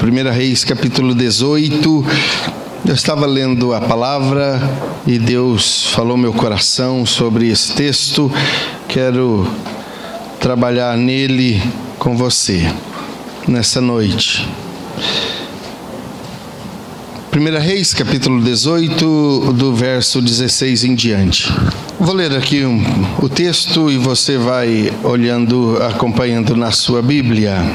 1 Reis, capítulo 18, eu estava lendo a palavra e Deus falou meu coração sobre esse texto. Quero trabalhar nele com você nessa noite. 1 Reis, capítulo 18, do verso 16 em diante. Vou ler aqui o texto e você vai olhando, acompanhando na sua Bíblia.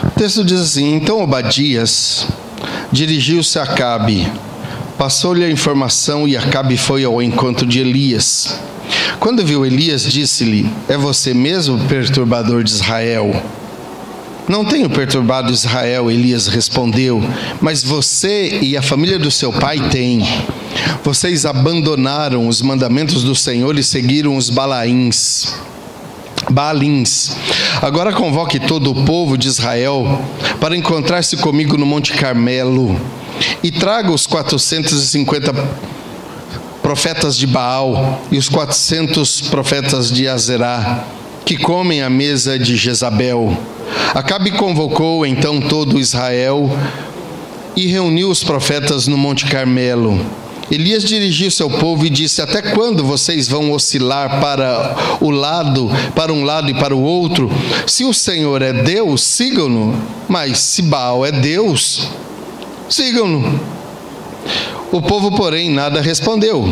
O texto diz assim: Então Obadias dirigiu-se a Acabe, passou-lhe a informação e Acabe foi ao encontro de Elias. Quando viu Elias, disse-lhe: É você mesmo, perturbador de Israel? Não tenho perturbado Israel, Elias respondeu, mas você e a família do seu pai têm. Vocês abandonaram os mandamentos do Senhor e seguiram os Baalins. Agora convoque todo o povo de Israel para encontrar-se comigo no Monte Carmelo e traga os 450 profetas de Baal e os 400 profetas de Azerá, que comem à mesa de Jezabel. Acabe convocou então todo Israel e reuniu os profetas no Monte Carmelo. Elias dirigiu-se ao povo e disse: Até quando vocês vão oscilar para um lado e para o outro? Se o Senhor é Deus, sigam-no, mas se Baal é Deus, sigam-no. O povo, porém, nada respondeu.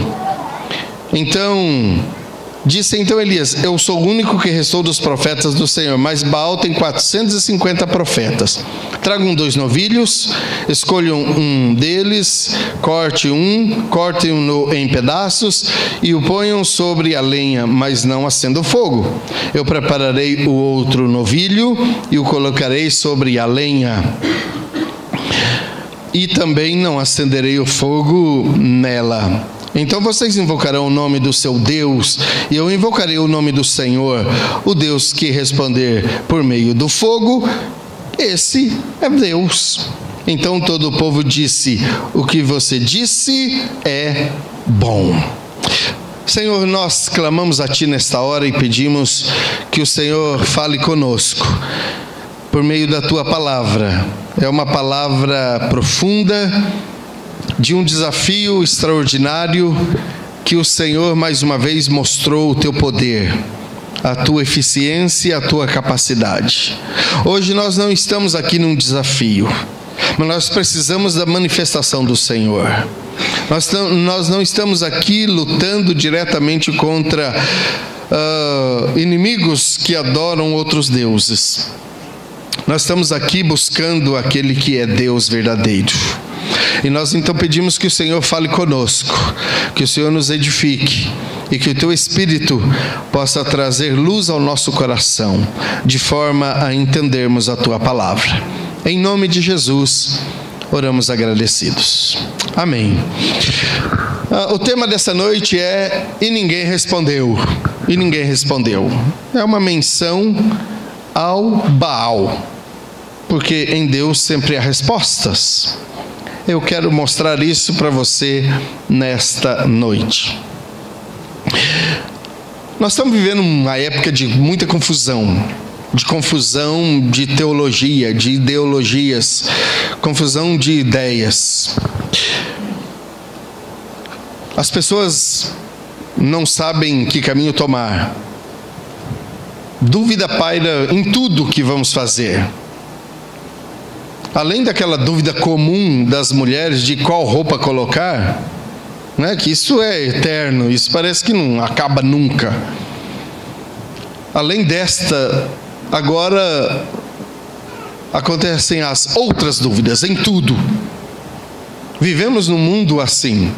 Disse Elias: Eu sou o único que restou dos profetas do Senhor, mas Baal tem 450 profetas. Tragam 2 novilhos, escolham um deles, cortem-no em pedaços e o ponham sobre a lenha, mas não acenda o fogo. Eu prepararei o outro novilho e o colocarei sobre a lenha, e também não acenderei o fogo nela. Então vocês invocarão o nome do seu Deus, e eu invocarei o nome do Senhor. O Deus que responder por meio do fogo, esse é Deus. Então todo o povo disse: O que você disse é bom. Senhor, nós clamamos a Ti nesta hora e pedimos que o Senhor fale conosco por meio da Tua palavra. É uma palavra profunda, de um desafio extraordinário, que o Senhor mais uma vez mostrou o Teu poder, a Tua eficiência e a Tua capacidade. Hoje nós não estamos aqui num desafio, mas nós precisamos da manifestação do Senhor. Nós não estamos aqui lutando diretamente contra inimigos que adoram outros deuses. Nós estamos aqui buscando aquele que é Deus verdadeiro. E nós então pedimos que o Senhor fale conosco, que o Senhor nos edifique e que o Teu Espírito possa trazer luz ao nosso coração, de forma a entendermos a Tua palavra. Em nome de Jesus, oramos agradecidos. Amém. O tema dessa noite é E ninguém respondeu. E ninguém respondeu. É uma menção ao Baal, porque em Deus sempre há respostas. Eu quero mostrar isso para você nesta noite. Nós estamos vivendo uma época de muita confusão de teologia, de ideologias, confusão de ideias. As pessoas não sabem que caminho tomar. Dúvida paira em tudo que vamos fazer. Além daquela dúvida comum das mulheres de qual roupa colocar, né, que isso é eterno, isso parece que não acaba nunca. Além desta, agora acontecem as outras dúvidas em tudo. Vivemos num mundo assim.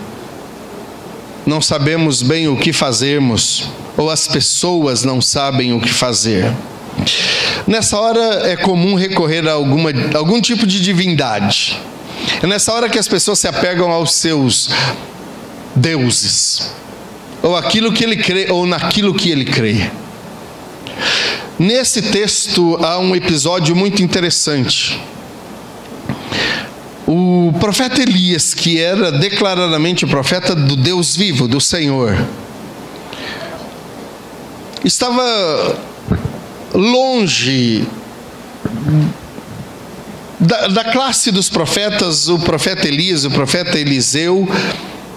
Não sabemos bem o que fazermos, ou as pessoas não sabem o que fazer. Nessa hora é comum recorrer a algum tipo de divindade. É nessa hora que as pessoas se apegam aos seus deuses, ou aquilo que ele crê, ou naquilo que ele crê. Nesse texto há um episódio muito interessante. O profeta Elias, que era declaradamente o profeta do Deus vivo, do Senhor, estava longe da classe dos profetas, o profeta Elias, o profeta Eliseu,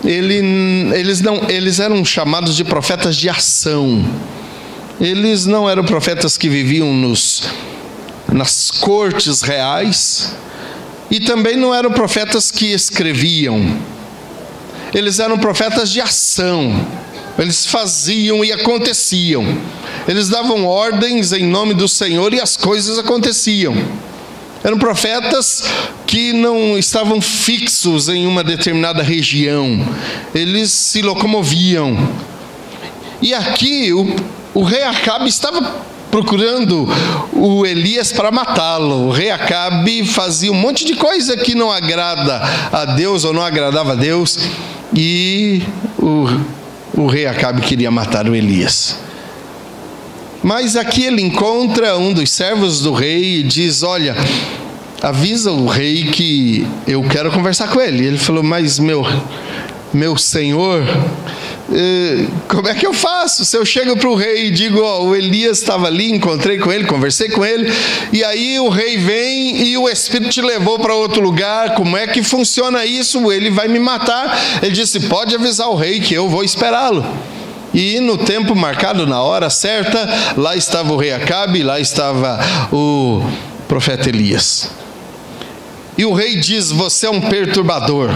eles eram chamados de profetas de ação. Eles não eram profetas que viviam nas cortes reais, e também não eram profetas que escreviam. Eles eram profetas de ação. Eles faziam e aconteciam. Eles davam ordens em nome do Senhor e as coisas aconteciam. Eram profetas que não estavam fixos em uma determinada região. Eles se locomoviam. E aqui o rei Acabe estava procurando o Elias para matá-lo. O rei Acabe fazia um monte de coisa que não agrada a Deus ou não agradava a Deus. E o rei Acabe queria matar o Elias. Mas aqui ele encontra um dos servos do rei e diz: olha, avisa o rei que eu quero conversar com ele. Ele falou: mas meu senhor, como é que eu faço? Se eu chego para o rei e digo: ó, o Elias estava ali, encontrei com ele, conversei com ele, e aí o rei vem e o Espírito te levou para outro lugar, como é que funciona isso? Ele vai me matar. Ele disse: pode avisar o rei que eu vou esperá-lo. E no tempo marcado, na hora certa, lá estava o rei Acabe, lá estava o profeta Elias. E o rei diz: você é um perturbador.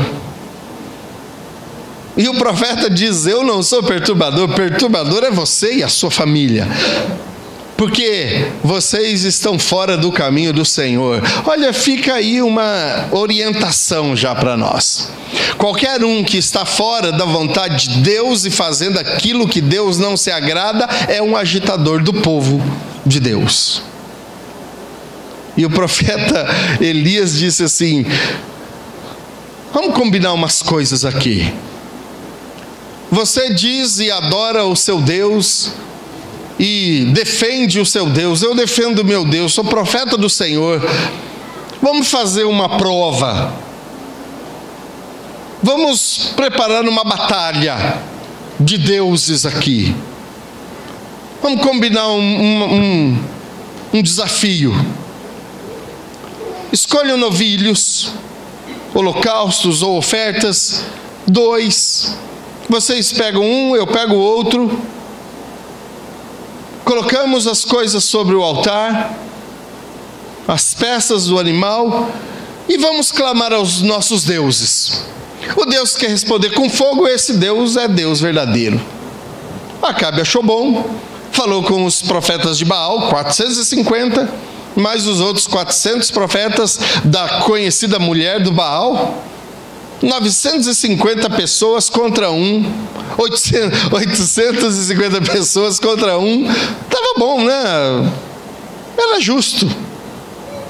E o profeta diz: eu não sou perturbador, perturbador é você e a sua família, porque vocês estão fora do caminho do Senhor. Olha, fica aí uma orientação já para nós. Qualquer um que está fora da vontade de Deus e fazendo aquilo que Deus não se agrada é um agitador do povo de Deus. E o profeta Elias disse assim: vamos combinar umas coisas aqui. Você diz e adora o seu Deus e defende o seu Deus. Eu defendo o meu Deus, sou profeta do Senhor. Vamos fazer uma prova. Vamos preparar uma batalha de deuses aqui. Vamos combinar um desafio. Escolham novilhos, holocaustos ou ofertas, 2. Vocês pegam um, eu pego o outro. Colocamos as coisas sobre o altar, as peças do animal, e vamos clamar aos nossos deuses. O Deus que quer responder com fogo, esse Deus é Deus verdadeiro. Acabe achou bom, falou com os profetas de Baal, 450, mais os outros 400 profetas da conhecida mulher do Baal. 950 pessoas contra um, 850 pessoas contra um. Estava bom, né? Era justo.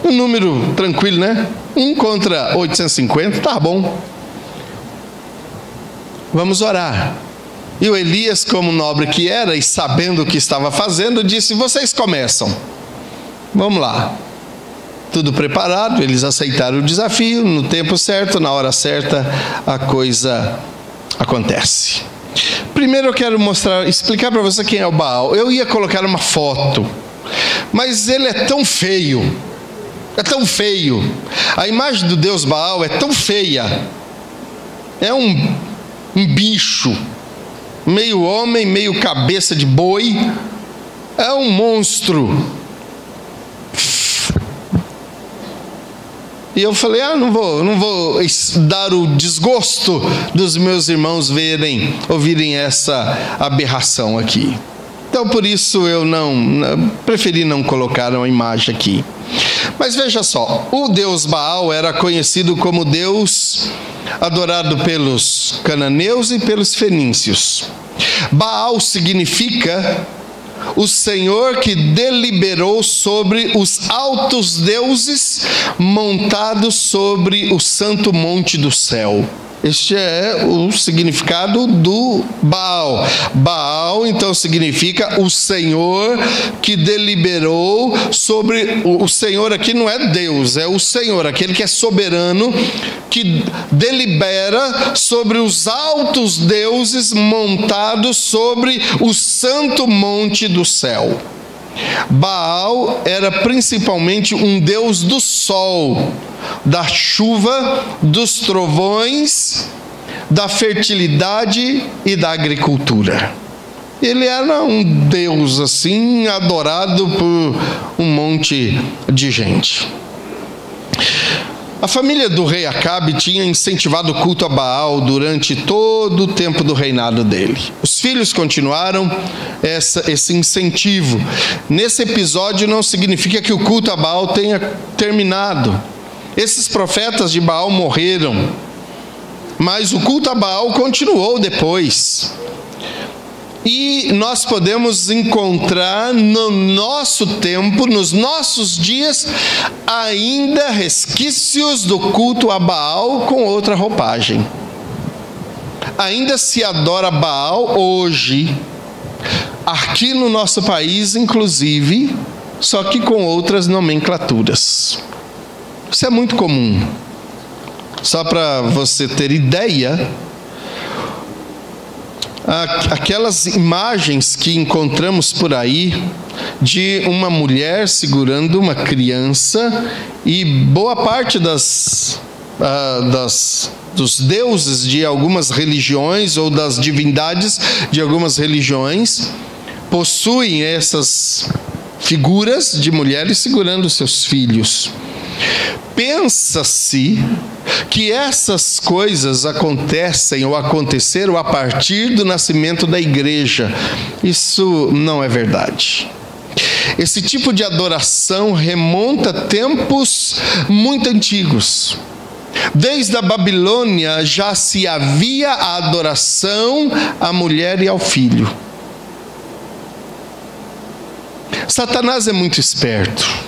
Um número tranquilo, né? 1 contra 850, tá bom. Vamos orar. E o Elias, como nobre que era e sabendo o que estava fazendo, disse: vocês começam. Vamos lá. Tudo preparado, eles aceitaram o desafio. No tempo certo, na hora certa, a coisa acontece. Primeiro eu quero explicar para você quem é o Baal. Eu ia colocar uma foto, mas ele é tão feio. É tão feio. A imagem do Deus Baal é tão feia. É um bicho, meio homem, meio cabeça de boi. É um monstro. E eu falei: não vou dar o desgosto dos meus irmãos ouvirem essa aberração aqui. Então por isso eu preferi não colocar uma imagem aqui. Mas veja só, o Deus Baal era conhecido como Deus adorado pelos cananeus e pelos fenícios. Baal significa o Senhor que deliberou sobre os altos deuses, montados sobre o santo monte do céu. Este é o significado do Baal. Baal, então, significa o Senhor que deliberou sobre... O Senhor aqui não é Deus, é o Senhor, aquele que é soberano, que delibera sobre os altos deuses montados sobre o santo monte do céu. Baal era principalmente um deus do sol, da chuva, dos trovões, da fertilidade e da agricultura. Ele era um deus assim, adorado por um monte de gente. A família do rei Acabe tinha incentivado o culto a Baal durante todo o tempo do reinado dele. Os filhos continuaram esse incentivo. Nesse episódio não significa que o culto a Baal tenha terminado. Esses profetas de Baal morreram, mas o culto a Baal continuou depois. E nós podemos encontrar no nosso tempo, nos nossos dias, ainda resquícios do culto a Baal com outra roupagem. Ainda se adora Baal hoje, aqui no nosso país, inclusive, só que com outras nomenclaturas. Isso é muito comum. Só para você ter ideia, aquelas imagens que encontramos por aí de uma mulher segurando uma criança, e boa parte dos deuses de algumas religiões ou das divindades de algumas religiões possuem essas figuras de mulheres segurando seus filhos. Pensa-se que essas coisas acontecem ou aconteceram a partir do nascimento da igreja. Isso não é verdade. Esse tipo de adoração remonta a tempos muito antigos. Desde a Babilônia já se havia a adoração à mulher e ao filho. Satanás é muito esperto.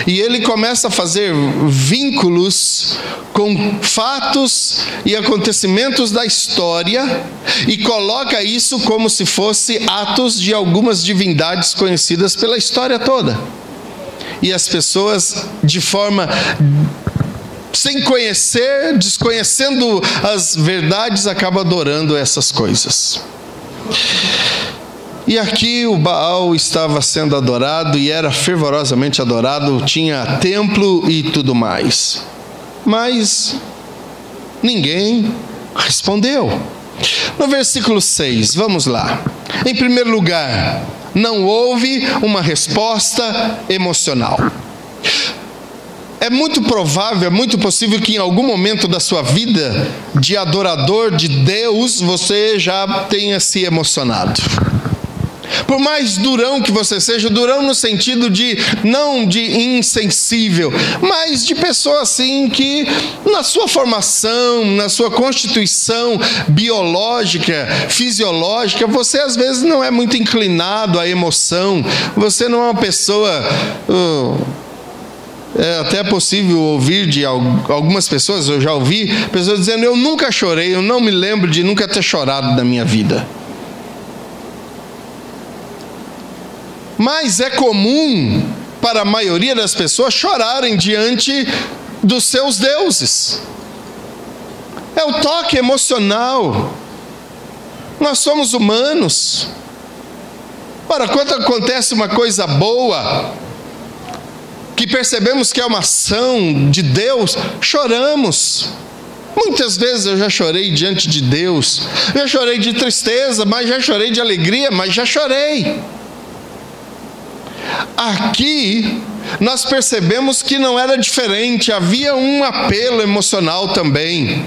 E ele começa a fazer vínculos com fatos e acontecimentos da história e coloca isso como se fosse atos de algumas divindades conhecidas pela história toda. E as pessoas, de forma sem conhecer, desconhecendo as verdades, acabam adorando essas coisas. E aqui o Baal estava sendo adorado e era fervorosamente adorado, tinha templo e tudo mais. Mas ninguém respondeu. No versículo 6, vamos lá. Em primeiro lugar, não houve uma resposta emocional. É muito provável, é muito possível que em algum momento da sua vida de adorador de Deus, você já tenha se emocionado. Por mais durão que você seja, durão no sentido de, não de insensível, mas de pessoa assim que na sua formação, na sua constituição biológica, fisiológica, você às vezes não é muito inclinado à emoção, você não é uma pessoa... É até possível ouvir de algumas pessoas, eu já ouvi pessoas dizendo: eu nunca chorei, eu não me lembro de nunca ter chorado na minha vida. Mas é comum para a maioria das pessoas chorarem diante dos seus deuses. É o toque emocional. Nós somos humanos. Ora, quando acontece uma coisa boa, que percebemos que é uma ação de Deus, choramos. Muitas vezes eu já chorei diante de Deus. Já chorei de tristeza, mas já chorei de alegria, mas já chorei. Aqui nós percebemos que não era diferente, havia um apelo emocional também.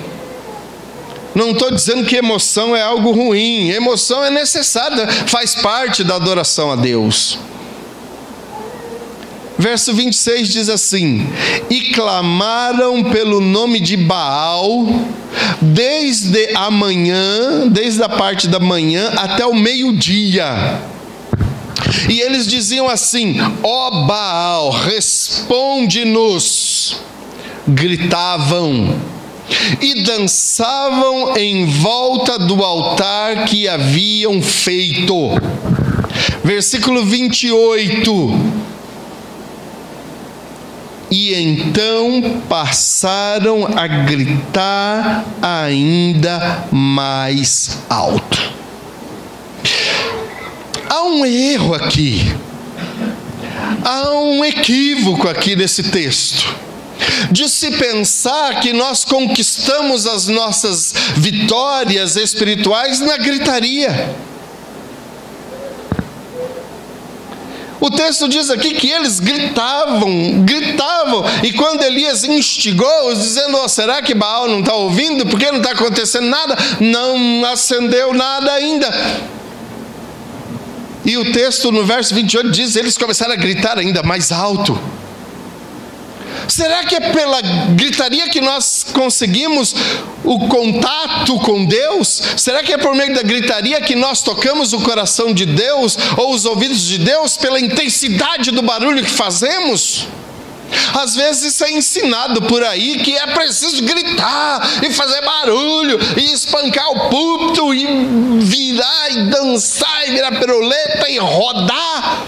Não estou dizendo que emoção é algo ruim, emoção é necessária, faz parte da adoração a Deus. Verso 26 diz assim: e clamaram pelo nome de Baal desde a manhã, desde a parte da manhã até o meio-dia. E eles diziam assim: ó Baal, responde-nos. Gritavam e dançavam em volta do altar que haviam feito. Versículo 28. E então passaram a gritar ainda mais alto. Há um erro aqui, há um equívoco aqui nesse texto, de se pensar que nós conquistamos as nossas vitórias espirituais na gritaria. O texto diz aqui que eles gritavam, e quando Elias instigou-os, dizendo: oh, será que Baal não está ouvindo? Por que não está acontecendo nada? Não acendeu nada ainda. E o texto no verso 28 diz: eles começaram a gritar ainda mais alto. Será que é pela gritaria que nós conseguimos o contato com Deus? Será que é por meio da gritaria que nós tocamos o coração de Deus ou os ouvidos de Deus, pela intensidade do barulho que fazemos? Às vezes isso é ensinado por aí, que é preciso gritar e fazer barulho e espancar o púlpito e virar e dançar e virar piruleta e rodar.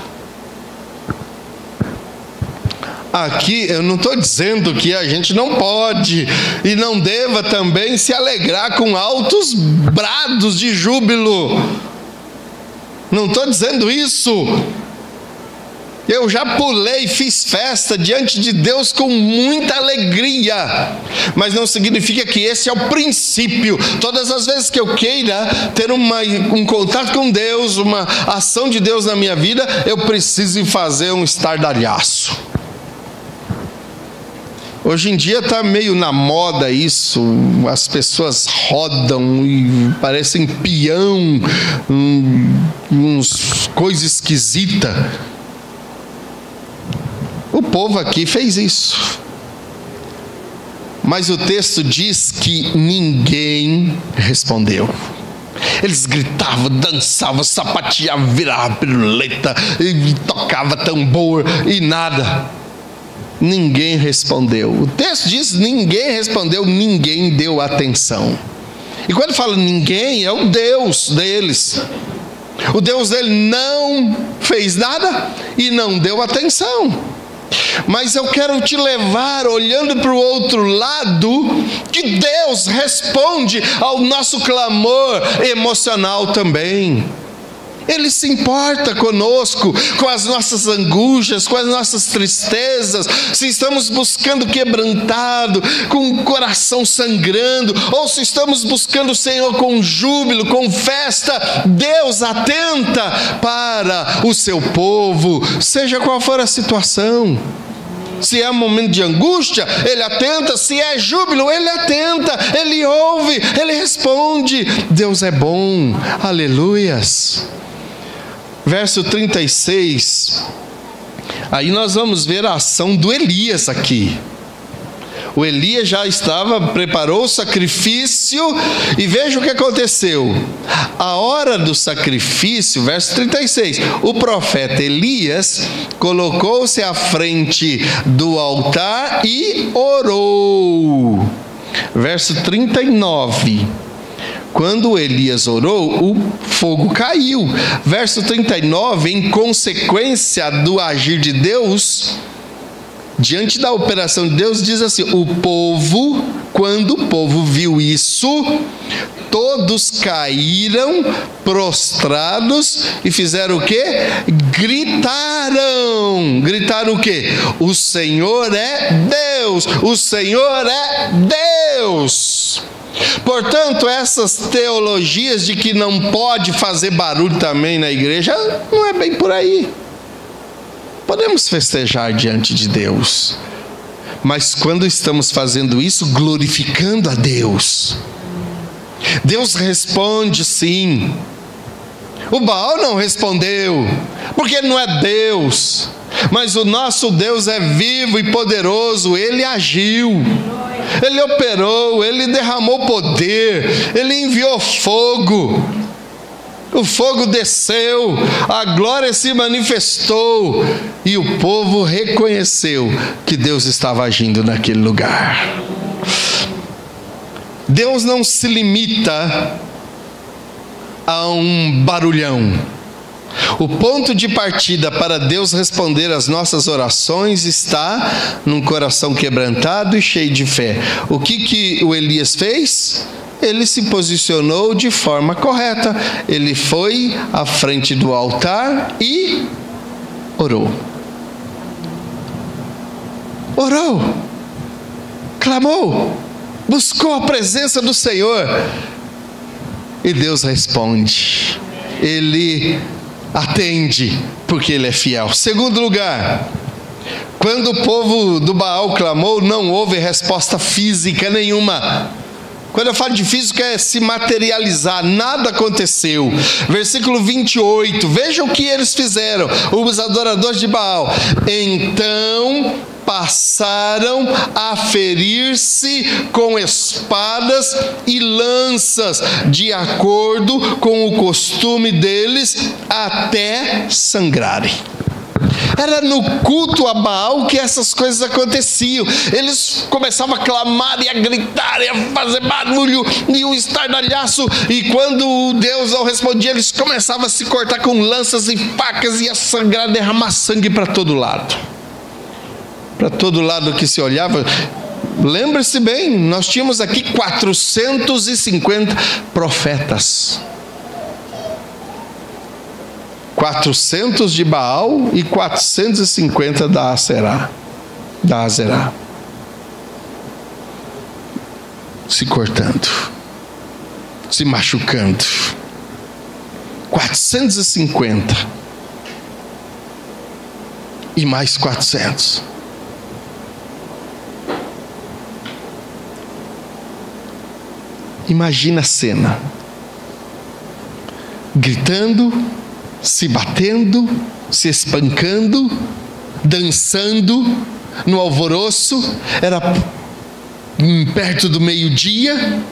Aqui eu não estou dizendo que a gente não pode e não deva também se alegrar com altos brados de júbilo. Não estou dizendo isso. Eu já pulei, fiz festa diante de Deus com muita alegria, mas não significa que esse é o princípio. Todas as vezes que eu queira ter um contato com Deus, uma ação de Deus na minha vida, eu preciso fazer um estardalhaço. Hoje em dia está meio na moda isso, as pessoas rodam e parecem peão, uns coisas esquisitas. O povo aqui fez isso. Mas o texto diz que ninguém respondeu. Eles gritavam, dançavam, sapateavam, viravam piruleta, e tocavam tambor e nada. Ninguém respondeu. O texto diz: ninguém respondeu, ninguém deu atenção. E quando fala ninguém, é o Deus deles. O Deus dele não fez nada e não deu atenção. Mas eu quero te levar, olhando para o outro lado, que Deus responde ao nosso clamor emocional também. Ele se importa conosco, com as nossas angústias, com as nossas tristezas, se estamos buscando quebrantado, com o coração sangrando, ou se estamos buscando o Senhor com júbilo, com festa. Deus atenta para o seu povo, seja qual for a situação. Se é um momento de angústia, Ele atenta. Se é júbilo, Ele atenta, Ele ouve, Ele responde. Deus é bom, aleluias. Verso 36, aí nós vamos ver a ação do Elias aqui. O Elias já preparou o sacrifício, e veja o que aconteceu. A hora do sacrifício, verso 36, o profeta Elias colocou-se à frente do altar e orou. Verso 39, quando Elias orou, o fogo caiu. Verso 39, em consequência do agir de Deus, diante da operação de Deus, diz assim: quando o povo viu isso, todos caíram prostrados e fizeram o quê? Gritaram o quê? O Senhor é Deus, o Senhor é Deus. Portanto, essas teologias de que não pode fazer barulho também na igreja, não é bem por aí. Podemos festejar diante de Deus, mas quando estamos fazendo isso, glorificando a Deus, Deus responde sim. O Baal não respondeu, porque ele não é Deus, mas o nosso Deus é vivo e poderoso. Ele agiu, Ele operou, Ele derramou poder, Ele enviou fogo. O fogo desceu, a glória se manifestou, e o povo reconheceu que Deus estava agindo naquele lugar. Deus não se limita a um barulhão. O ponto de partida para Deus responder às nossas orações está num coração quebrantado e cheio de fé. O que o Elias fez? Ele se posicionou de forma correta. Ele foi à frente do altar e orou. Orou, clamou, buscou a presença do Senhor. E Deus responde. Ele atende, porque Ele é fiel. Segundo lugar, quando o povo do Baal clamou, não houve resposta física nenhuma. Quando eu falo de físico, é se materializar, nada aconteceu. Versículo 28, veja o que eles fizeram, os adoradores de Baal. Então passaram a ferir-se com espadas e lanças, de acordo com o costume deles, até sangrarem. Era no culto a Baal que essas coisas aconteciam. Eles começavam a clamar e a gritar e a fazer barulho e um estardalhaço. E quando Deus não respondia, eles começavam a se cortar com lanças e facas e a sangrar, derramar sangue para todo lado. Para todo lado que se olhava. Lembre-se bem, nós tínhamos aqui 450 profetas. 400 de Baal e 450 da Azerá. Se cortando, se machucando. 450 e mais 400. Imagina a cena. Gritando, se batendo, se espancando, dançando no alvoroço. Era perto do meio-dia.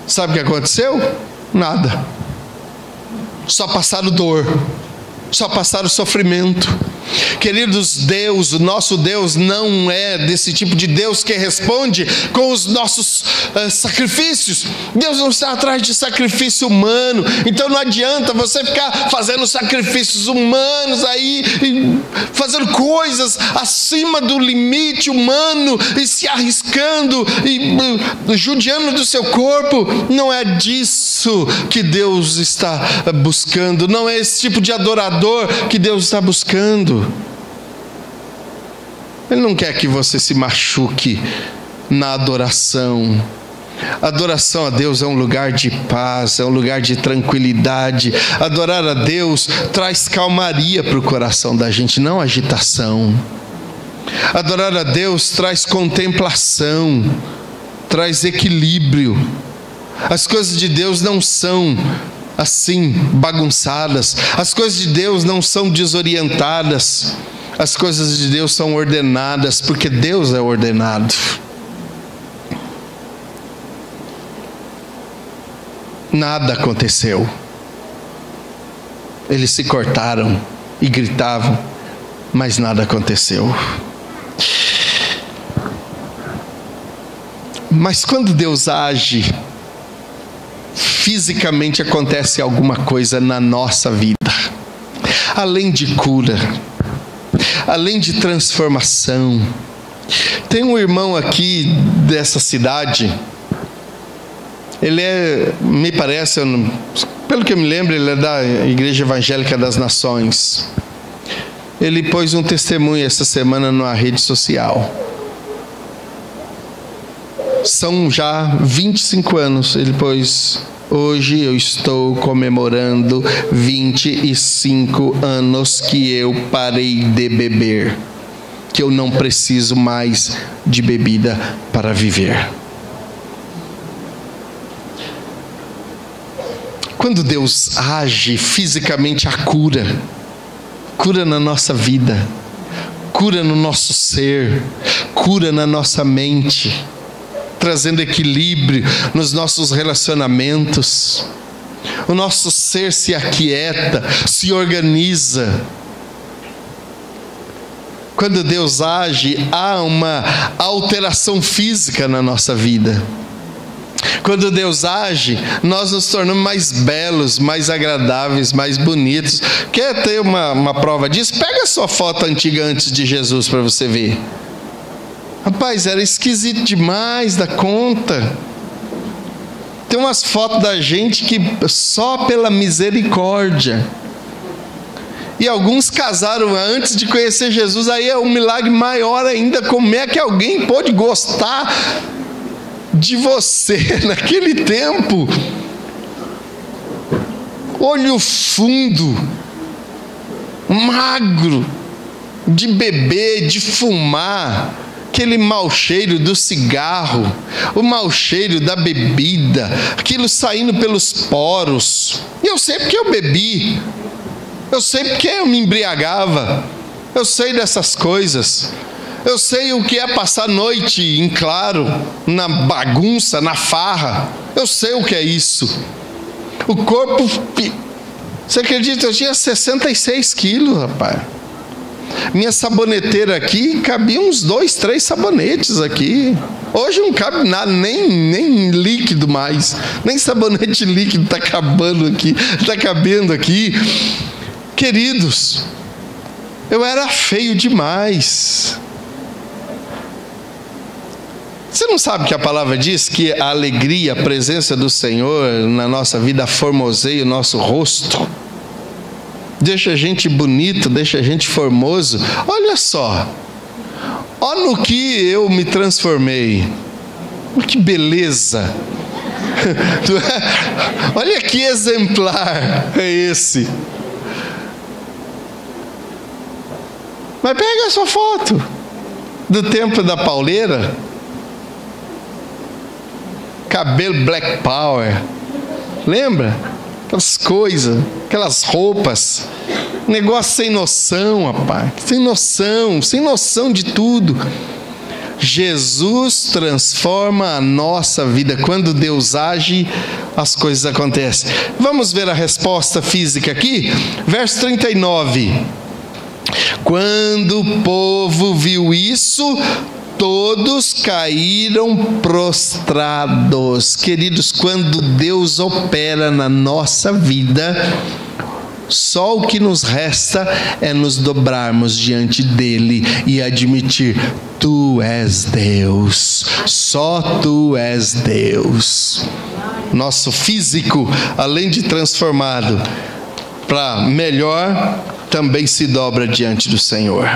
Sabe o que aconteceu? Nada. Só passaram dor, só passaram sofrimento. Queridos, Deus, o nosso Deus não é desse tipo de Deus que responde com os nossos sacrifícios. Deus não está atrás de sacrifício humano. Então não adianta você ficar fazendo sacrifícios humanos aí, fazendo coisas acima do limite humano e se arriscando e judiando do seu corpo. Não é disso que Deus está buscando. Não é esse tipo de adorador que Deus está buscando. Ele não quer que você se machuque na adoração. Adoração a Deus é um lugar de paz, é um lugar de tranquilidade. Adorar a Deus traz calmaria para o coração da gente, não agitação. Adorar a Deus traz contemplação, traz equilíbrio. As coisas de Deus não são assim bagunçadas. As coisas de Deus não são desorientadas. As coisas de Deus são ordenadas, porque Deus é ordenado. Nada aconteceu. Eles se cortaram e gritavam, mas nada aconteceu. Mas quando Deus age, fisicamente acontece alguma coisa na nossa vida, além de cura, além de transformação. Tem um irmão aqui dessa cidade, ele me parece, pelo que eu me lembro, ele é da Igreja Evangélica das Nações. Ele pôs um testemunho essa semana numa rede social. São já 25 anos, ele pôs: hoje eu estou comemorando 25 anos que eu parei de beber, que eu não preciso mais de bebida para viver. Quando Deus age fisicamente, a cura na nossa vida, cura no nosso ser, cura na nossa mente, trazendo equilíbrio nos nossos relacionamentos. O nosso ser se aquieta, se organiza. Quando Deus age, há uma alteração física na nossa vida. Quando Deus age, nós nos tornamos mais belos, mais agradáveis, mais bonitos. Quer ter uma prova disso? Pega a sua foto antiga antes de Jesus para você ver. Rapaz, era esquisito demais da conta. Tem umas fotos da gente que só pela misericórdia. E alguns casaram antes de conhecer Jesus, aí é um milagre maior ainda. Como é que alguém pôde gostar de você naquele tempo? Olho fundo, magro, de beber, de fumar, aquele mau cheiro do cigarro, o mau cheiro da bebida, aquilo saindo pelos poros. E eu sei porque eu bebi, eu sei porque eu me embriagava, eu sei dessas coisas. Eu sei o que é passar noite em claro, na bagunça, na farra. Eu sei o que é isso. O corpo... Você acredita? Eu tinha 66 quilos, rapaz. Minha saboneteira aqui, cabia uns 2, 3 sabonetes aqui. Hoje não cabe nada, nem líquido mais. Nem sabonete líquido está acabando aqui, está cabendo aqui. Queridos, eu era feio demais. Você não sabe que a palavra diz que a alegria, a presença do Senhor na nossa vida formoseia o nosso rosto? Deixa a gente bonito, deixa a gente formoso. Olha só, olha no que eu me transformei. Que beleza. Olha que exemplar é esse. Mas pega a sua foto do tempo da pauleira. Cabelo Black Power, lembra? Aquelas coisas, aquelas roupas, negócio sem noção, rapaz, sem noção de tudo. Jesus transforma a nossa vida. Quando Deus age, as coisas acontecem. Vamos ver a resposta física aqui, verso 39. Quando o povo viu isso, todos caíram prostrados. Queridos, quando Deus opera na nossa vida, só o que nos resta é nos dobrarmos diante dele e admitir: Tu és Deus, só Tu és Deus. Nosso físico, além de transformado para melhor, também se dobra diante do Senhor.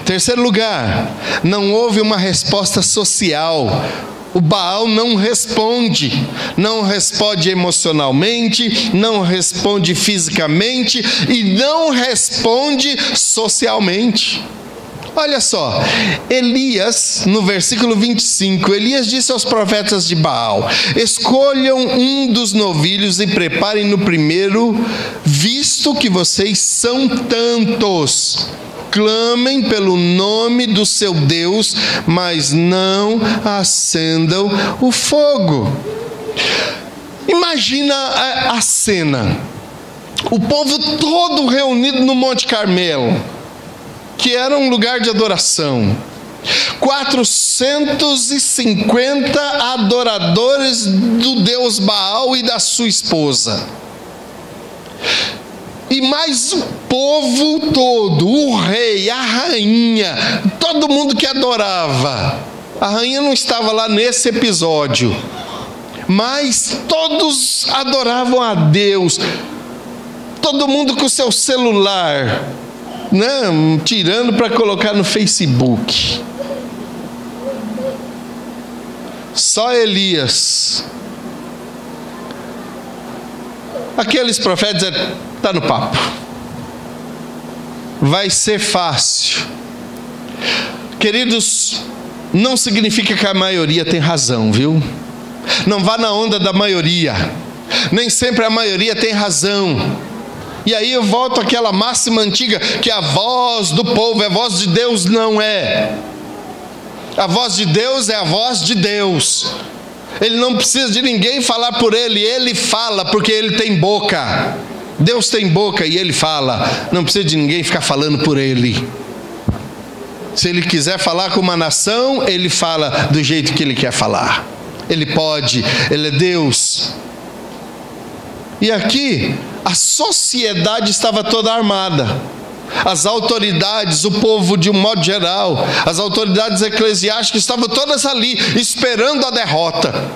Terceiro lugar, não houve uma resposta social. O Baal não responde emocionalmente, não responde fisicamente e não responde socialmente. Olha só, Elias, no versículo 25, Elias disse aos profetas de Baal: escolham um dos novilhos e preparem no primeiro, visto que vocês são tantos. Clamem pelo nome do seu Deus, mas não acendam o fogo. Imagina a cena. O povo todo reunido no Monte Carmelo, que era um lugar de adoração. 450 adoradores do Deus Baal e da sua esposa. E mais o povo todo, o rei, a rainha, todo mundo que adorava. A rainha não estava lá nesse episódio, mas todos adoravam a Deus. Todo mundo com seu celular, né, tirando para colocar no Facebook. Só Elias. Aqueles profetas está no papo. Vai ser fácil. Queridos, não significa que a maioria tem razão, viu? Não vá na onda da maioria. Nem sempre a maioria tem razão. E aí eu volto àquela máxima antiga, que a voz do povo é a voz de Deus. Não é. A voz de Deus é a voz de Deus. Ele não precisa de ninguém falar por ele. Ele fala porque ele tem boca. Deus tem boca e ele fala. Não precisa de ninguém ficar falando por ele. Se ele quiser falar com uma nação, ele fala do jeito que ele quer falar. Ele pode, Ele é Deus. E aqui, a sociedade estava toda armada. As autoridades, o povo de um modo geral, as autoridades eclesiásticas estavam todas ali, esperando a derrota.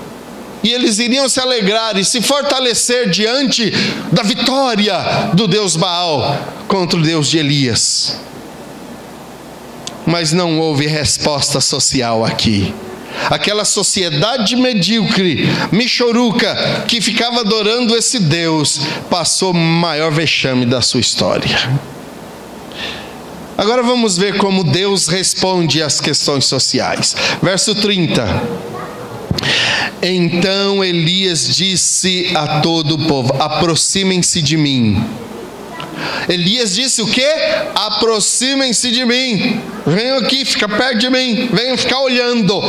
E eles iriam se alegrar e se fortalecer diante da vitória do Deus Baal contra o Deus de Elias. Mas não houve resposta social aqui. Aquela sociedade medíocre, michoruca, que ficava adorando esse Deus, passou o maior vexame da sua história. Agora vamos ver como Deus responde às questões sociais. Verso 30. Então Elias disse a todo o povo: aproximem-se de mim. Elias disse o quê? Aproximem-se de mim. Venham aqui, fica perto de mim. Venham ficar olhando.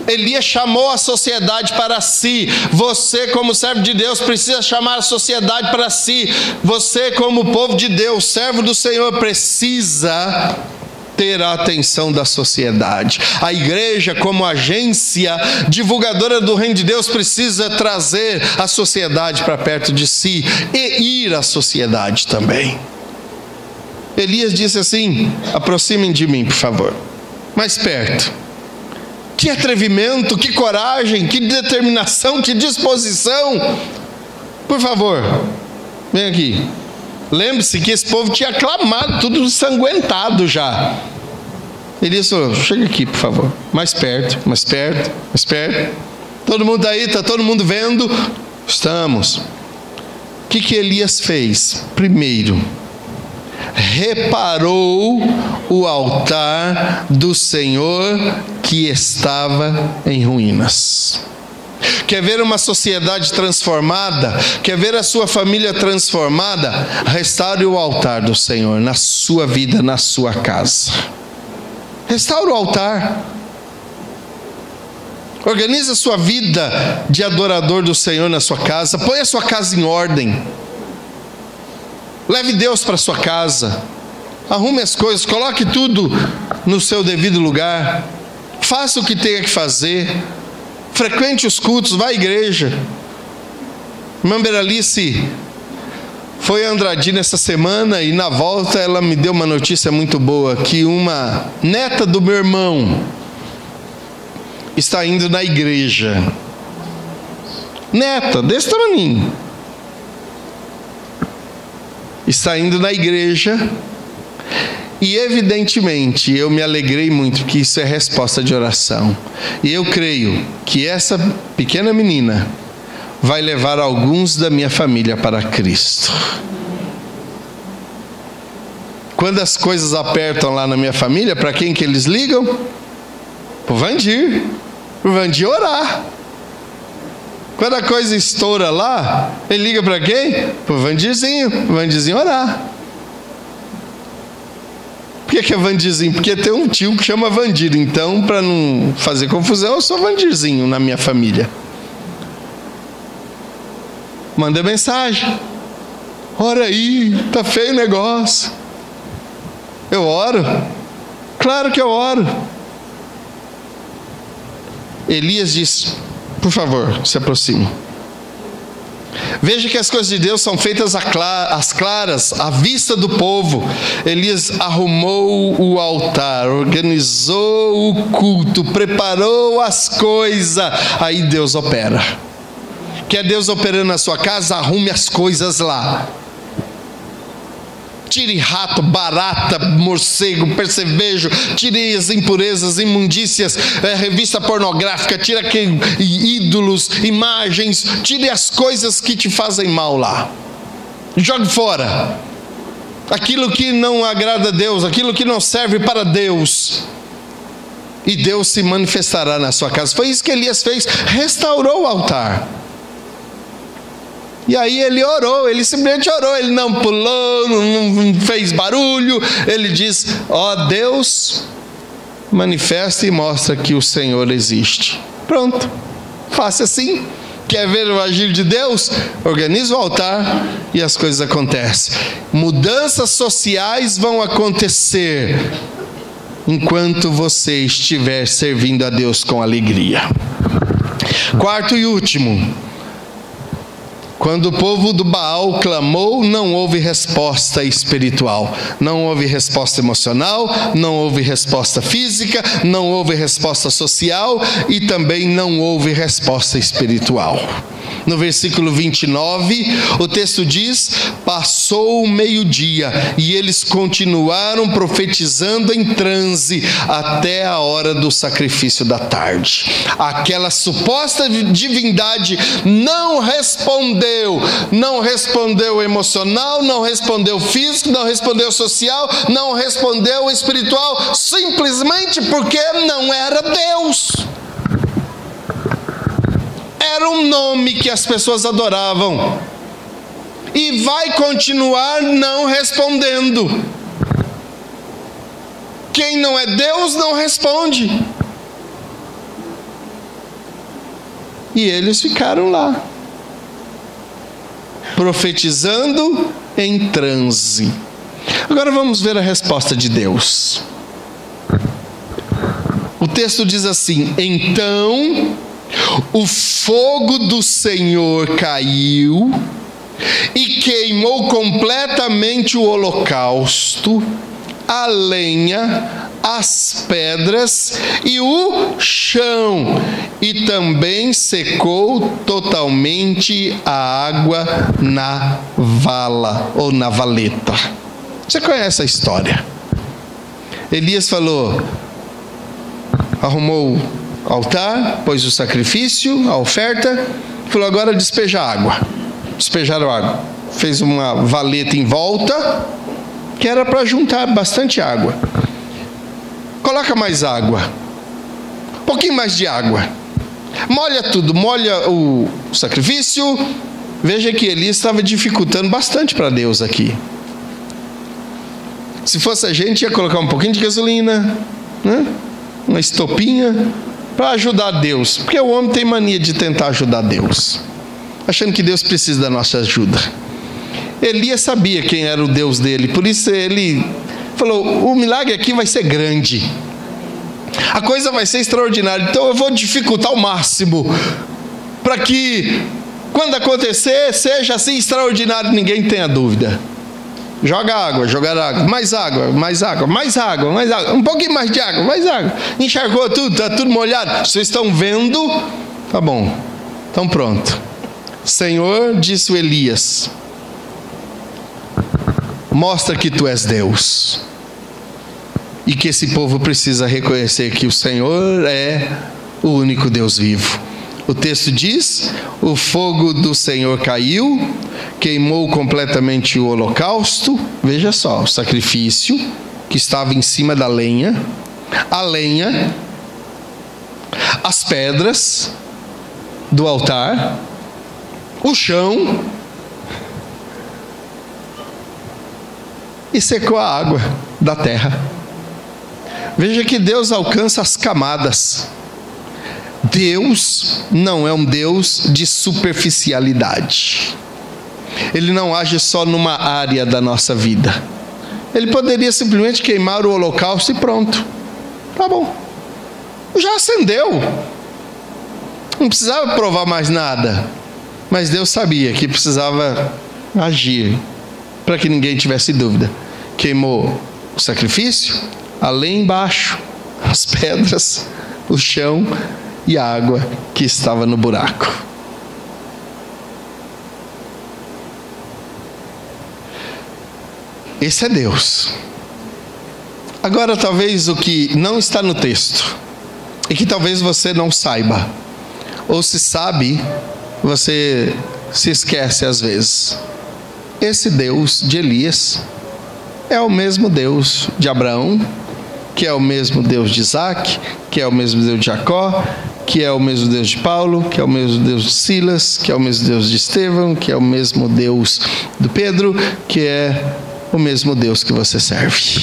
Elias chamou a sociedade para si. Você, como servo de Deus, precisa chamar a sociedade para si. Você, como povo de Deus, servo do Senhor, precisa ter a atenção da sociedade. A igreja, como agência divulgadora do reino de Deus, precisa trazer a sociedade para perto de si e ir à sociedade também. Elias disse assim: aproximem de mim, por favor, mais perto. Que atrevimento, que coragem, que determinação, que disposição. Por favor, vem aqui. Lembre-se que esse povo tinha clamado, tudo ensanguentado já. Elias falou: chega aqui, por favor. Mais perto, mais perto, mais perto. Todo mundo aí, está todo mundo vendo? Estamos. O que Elias fez? Primeiro, reparou o altar do Senhor que estava em ruínas. Quer ver uma sociedade transformada? Quer ver a sua família transformada? Restaure o altar do Senhor na sua vida, na sua casa. Restaure o altar. Organize a sua vida de adorador do Senhor na sua casa. Põe a sua casa em ordem. Leve Deus para a sua casa. Arrume as coisas, coloque tudo no seu devido lugar. Faça o que tenha que fazer. Frequente os cultos, vá à igreja. Irmã Beralice foi a Andradina essa semana e na volta ela me deu uma notícia muito boa, que uma neta do meu irmão está indo na igreja. Neta, desse tamanho. Está indo na igreja. E evidentemente eu me alegrei muito, porque isso é resposta de oração. E eu creio que essa pequena menina vai levar alguns da minha família para Cristo. Quando as coisas apertam lá na minha família, para quem que eles ligam? Para o Vandir. Para o Vandir orar. Quando a coisa estoura lá, ele liga para quem? Para o Vandirzinho orar. Por que é Vandirzinho? Porque tem um tio que chama Vandir. Então, para não fazer confusão, eu sou Vandirzinho na minha família. Manda mensagem. Ora aí, tá feio o negócio. Eu oro? Claro que eu oro. Elias disse: por favor, se aproxime. Veja que as coisas de Deus são feitas às claras, à vista do povo. Elias arrumou o altar, organizou o culto, preparou as coisas. Aí Deus opera. Quer Deus operando na sua casa? Arrume as coisas lá. Tire rato, barata, morcego, percevejo, tire as impurezas, imundícias, revista pornográfica, tire ídolos, imagens, tire as coisas que te fazem mal lá. Jogue fora. Aquilo que não agrada a Deus, aquilo que não serve para Deus. E Deus se manifestará na sua casa. Foi isso que Elias fez, restaurou o altar. E aí ele orou, ele simplesmente orou, ele não pulou, não fez barulho, ele diz: ó Deus, manifesta e mostra que o Senhor existe. Pronto, faça assim. Quer ver o agir de Deus? Organiza o altar e as coisas acontecem. Mudanças sociais vão acontecer enquanto você estiver servindo a Deus com alegria. Quarto e último. Quando o povo do Baal clamou, não houve resposta espiritual, não houve resposta emocional, não houve resposta física, não houve resposta social e também não houve resposta espiritual. No versículo 29, o texto diz: passou o meio-dia e eles continuaram profetizando em transe até a hora do sacrifício da tarde. Aquela suposta divindade não respondeu emocional, não respondeu físico, não respondeu social, não respondeu espiritual, simplesmente porque não era Deus. Era um nome que as pessoas adoravam e vai continuar não respondendo. Quem não é Deus não responde. E eles ficaram lá, profetizando em transe. Agora vamos ver a resposta de Deus. O texto diz assim: então o fogo do Senhor caiu e queimou completamente o holocausto, a lenha, as pedras e o chão, e também secou totalmente a água na vala ou na valeta. Você conhece a história? Elias arrumou altar, pôs o sacrifício, a oferta, falou: agora despeja água. Despejaram água. Fez uma valeta em volta, que era para juntar bastante água. Coloca mais água, um pouquinho mais de água. Molha tudo, molha o sacrifício. Veja que Elias estava dificultando bastante para Deus aqui. Se fosse a gente, ia colocar um pouquinho de gasolina, né? Uma estopinha, para ajudar Deus, porque o homem tem mania de tentar ajudar Deus, achando que Deus precisa da nossa ajuda. Elias sabia quem era o Deus dele, por isso ele falou: o milagre aqui vai ser grande, a coisa vai ser extraordinária, então eu vou dificultar ao máximo, para que quando acontecer, seja assim extraordinário, ninguém tenha dúvida. Joga água, mais água, mais água, mais água, mais água, um pouquinho mais de água, mais água. Encharcou tudo, está tudo molhado. Vocês estão vendo? Tá bom, então pronto. Senhor, disse o Elias, mostra que tu és Deus. E que esse povo precisa reconhecer que o Senhor é o único Deus vivo. O texto diz: o fogo do Senhor caiu, queimou completamente o holocausto. Veja só, o sacrifício que estava em cima da lenha, a lenha, as pedras do altar, o chão, e secou a água da terra. Veja que Deus alcança as camadas. Deus não é um Deus de superficialidade. Ele não age só numa área da nossa vida. Ele poderia simplesmente queimar o holocausto e pronto. Tá bom. Já acendeu. Não precisava provar mais nada. Mas Deus sabia que precisava agir para que ninguém tivesse dúvida. Queimou o sacrifício, além embaixo, as pedras, o chão e a água que estava no buraco. Esse é Deus. Agora, talvez o que não está no texto, e que talvez você não saiba, ou se sabe, você se esquece às vezes. Esse Deus de Elias é o mesmo Deus de Abraão, que é o mesmo Deus de Isaac, que é o mesmo Deus de Jacó, que é o mesmo Deus de Paulo, que é o mesmo Deus de Silas, que é o mesmo Deus de Estevão, que é o mesmo Deus do Pedro, que é o mesmo Deus que você serve.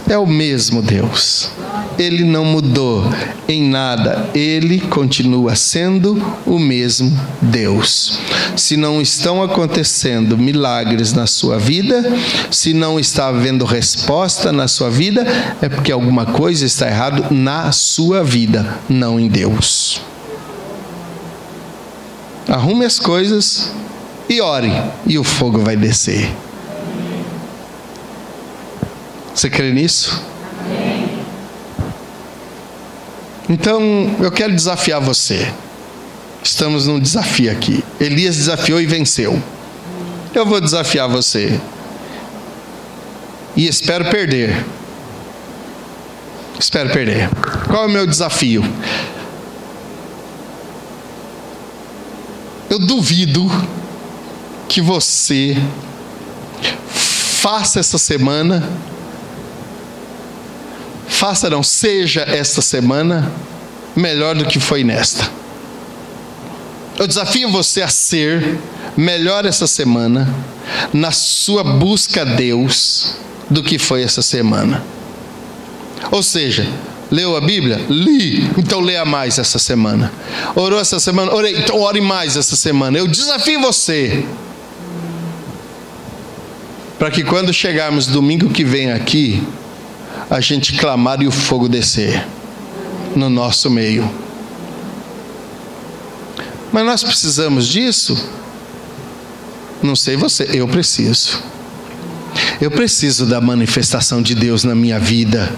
É o mesmo Deus. Ele não mudou em nada. Ele continua sendo o mesmo Deus. Se não estão acontecendo milagres na sua vida, se não está havendo resposta na sua vida, é porque alguma coisa está errada na sua vida, não em Deus. Arrume as coisas e ore, e o fogo vai descer. Você crê nisso? Então, eu quero desafiar você. Estamos num desafio aqui. Elias desafiou e venceu. Eu vou desafiar você. E espero perder. Espero perder. Qual é o meu desafio? Eu duvido que você faça essa semana, seja esta semana melhor do que foi nesta. Eu desafio você a ser melhor essa semana na sua busca a Deus do que foi essa semana. Ou seja, leu a Bíblia? Li, então leia mais essa semana. Orou essa semana? Orei, então ore mais essa semana. Eu desafio você para que quando chegarmos domingo que vem aqui, a gente clamar e o fogo descer no nosso meio. Mas nós precisamos disso? Não sei você, eu preciso. Eu preciso da manifestação de Deus na minha vida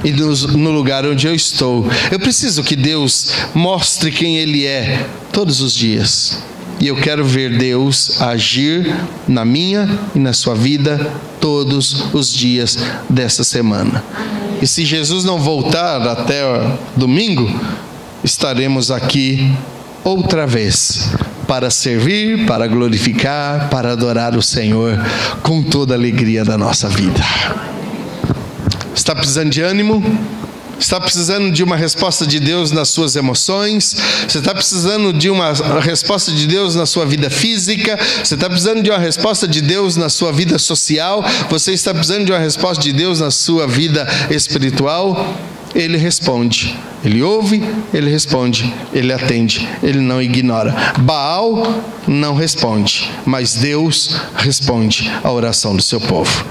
e no lugar onde eu estou. Eu preciso que Deus mostre quem Ele é todos os dias. E eu quero ver Deus agir na minha e na sua vida todos os dias dessa semana. E se Jesus não voltar até domingo, estaremos aqui outra vez para servir, para glorificar, para adorar o Senhor com toda a alegria da nossa vida. Está precisando de ânimo? Está precisando de uma resposta de Deus nas suas emoções? Você está precisando de uma resposta de Deus na sua vida física? Você está precisando de uma resposta de Deus na sua vida social? Você está precisando de uma resposta de Deus na sua vida espiritual? Ele responde. Ele ouve, ele responde, ele atende, ele não ignora. Baal não responde, mas Deus responde à oração do seu povo.